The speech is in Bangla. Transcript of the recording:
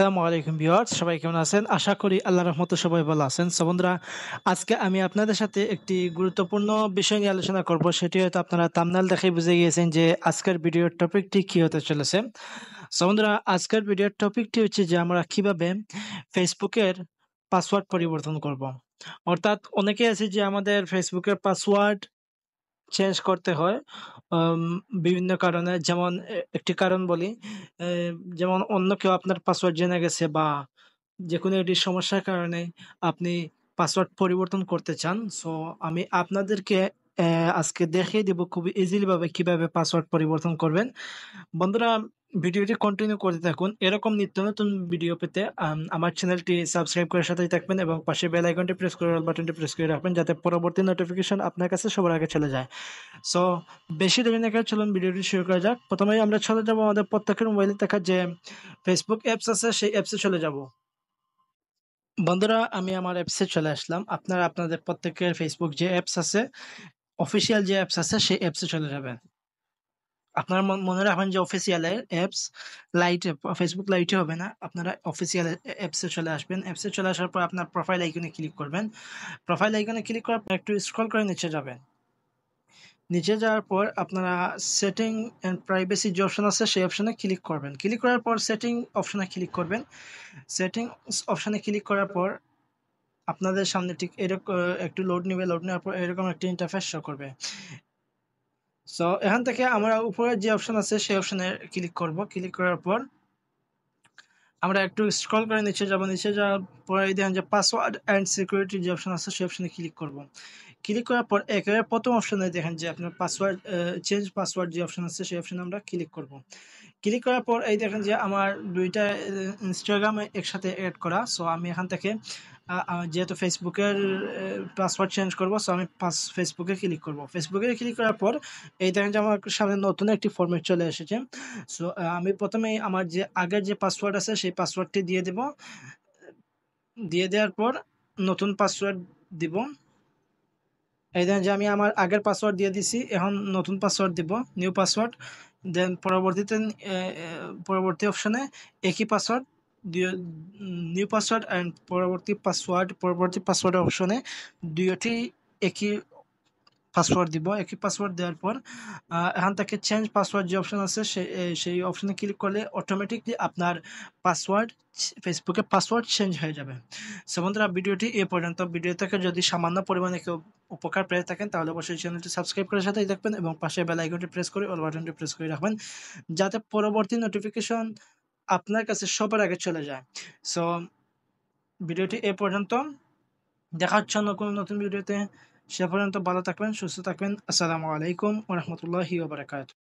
আসসালামু আলাইকুম ভিউয়ার্স, সবাই কেমন আছেন? আশা করি আল্লাহর রহমতে সবাই ভালো আছেন। সো বন্ধুরা, আজকে আমি আপনাদের সাথে একটি গুরুত্বপূর্ণ বিষয় নিয়ে আলোচনা করব। সেটি হয়তো আপনারা থাম্বনেল দেখেই বুঝে গিয়েছেন যে আজকের ভিডিওর টপিকটি কি হতে চলেছে। সো বন্ধুরা, আজকের ভিডিওর টপিকটি হচ্ছে যে আমরা কিভাবে ফেসবুকের পাসওয়ার্ড পরিবর্তন করব। অর্থাৎ অনেকেই আছে যে আমাদের ফেসবুকের পাসওয়ার্ড চেঞ্জ করতে হয় আম বিভিন্ন কারণে। যেমন একটি কারণ বলি, এ যেমন অন্য কেউ আপনার পাসওয়ার্ড জেনে গেছে বা যেকোনো একটি সমস্যার কারণে আপনি পাসওয়ার্ড পরিবর্তন করতে চান। সো আমি আপনাদেরকে আজকে দেখিয়ে দিব খুবই ইজিলি ভাবে কিভাবে পাসওয়ার্ড পরিবর্তন করবেন। বন্ধুরা, ভিডিওটি কন্টিনিউ করতে থাকুন। এরকম নিত্য নতুন ভিডিও পেতে আমার চ্যানেলটি সাবস্ক্রাইব করে সাথেই থাকবেন এবং পাশে বেল আইকনটি প্রেস করে অল বাটনটি প্রেস করে রাখবেন যাতে পরবর্তী নোটিফিকেশন আপনার কাছে সবার আগে চলে যায়। সো বেশি দেরি না করে চলুন ভিডিওটি শুরু করা যাক। প্রথমেই আমরা চলে যাব আমাদের প্রত্যেকের মোবাইলে থাকা যে ফেসবুক অ্যাপস আছে সেই অ্যাপসে চলে যাব। বন্ধুরা, আমি আমার অ্যাপসে চলে আসলাম। আপনারা আপনাদের প্রত্যেকের ফেসবুক যে অ্যাপস আছে, অফিসিয়াল যে অ্যাপস আছে সেই অ্যাপসে চলে যাবেন। আপনারা মনে রাখবেন যে অফিসিয়াল অ্যাপস লাইটে, ফেসবুক লাইটে হবে না। আপনারা অফিসিয়াল অ্যাপসে চলে আসবেন। অ্যাপসে চলে আসার পর আপনার প্রোফাইল আইকনে ক্লিক করবেন। প্রোফাইল আইকনে ক্লিক করার পর একটু স্ক্রল করে নিচে যাবেন। নিচে যাওয়ার পর আপনারা সেটিং অ্যান্ড প্রাইভেসি যে অপশন আছে সেই অপশনে ক্লিক করবেন। ক্লিক করার পর সেটিং অপশনে ক্লিক করবেন। সেটিংস অপশনে ক্লিক করার পর আপনাদের সামনে ঠিক এরকম একটু লোড নিবে। লোড নেওয়ার পর এরকম একটা ইন্টারফেস শো করবে। সো এখান থেকে আমরা উপরে যে অপশন আছে সেই অপশনে ক্লিক করব। ক্লিক করার পর আমরা একটু স্ক্রল করে নিচে যাব। নিচে যাওয়ার পরে দেখেন যে পাসওয়ার্ড অ্যান্ড সিকিউরিটি যে অপশন আছে সেই অপশনে ক্লিক করব। ক্লিক করার পর একেবারে প্রথম অপশনে দেখেন যে আপনার পাসওয়ার্ড, চেঞ্জ পাসওয়ার্ড যে অপশন আছে সেই অপশনে আমরা ক্লিক করব। ক্লিক করার পর এই দেখেন যে আমার ২ টা ইনস্টাগ্রামে একসাথে এড করা। সো আমি এখান থেকে যেহেতু ফেসবুকের পাসওয়ার্ড চেঞ্জ করব, সো আমি ফেসবুকে ক্লিক করব। ফেসবুকে ক্লিক করার পর এই দেখেন যে আমার সামনে নতুন একটি ফরম্যাট চলে এসেছে। সো আমি প্রথমেই আমার যে আগের যে পাসওয়ার্ড আছে সেই পাসওয়ার্ডটি দিয়ে দেব। দিয়ে দেওয়ার পর নতুন পাসওয়ার্ড দিব। এই দেখেন যে আমি আমার আগের পাসওয়ার্ড দিয়ে দিছি। এখন নতুন পাসওয়ার্ড দিব, নিউ পাসওয়ার্ড। দেন পরবর্তীতে পরবর্তী অপশনে একই পাসওয়ার্ড দিয়ে নিউ পাসওয়ার্ড অ্যান্ড পরবর্তী পাসওয়ার্ড অপশনে দুইটি একই পাসওয়ার্ড দিব। একই পাসওয়ার্ড দেওয়ার পর এখান থেকে চেঞ্জ পাসওয়ার্ড যে অপশন আছে সেই অপশনে ক্লিক করলে অটোমেটিকলি আপনার পাসওয়ার্ড, ফেসবুকে পাসওয়ার্ড চেঞ্জ হয়ে যাবে। সো বন্ধুরা, ভিডিওটি এ পর্যন্ত। ভিডিও থেকে যদি সামান্য পরিমাণে কেউ উপকার পেয়ে থাকেন তাহলে অবশ্যই চ্যানেলটি সাবস্ক্রাইব করে সাথেই দেখবেন এবং পাশে বেল আইকনটি প্রেস করে অল বাটনটি প্রেস করে রাখবেন যাতে পরবর্তী নোটিফিকেশন আপনার কাছে সবার আগে চলে যায়। সো ভিডিওটি এ পর্যন্ত। দেখা হচ্ছে অন্য কোনো নতুন ভিডিওতে। সে পর্যন্ত ভালো থাকবেন, সুস্থ থাকবেন। আসসালামু আলাইকুম ওয়া রাহমাতুল্লাহি ওয়া বারাকাতুহু।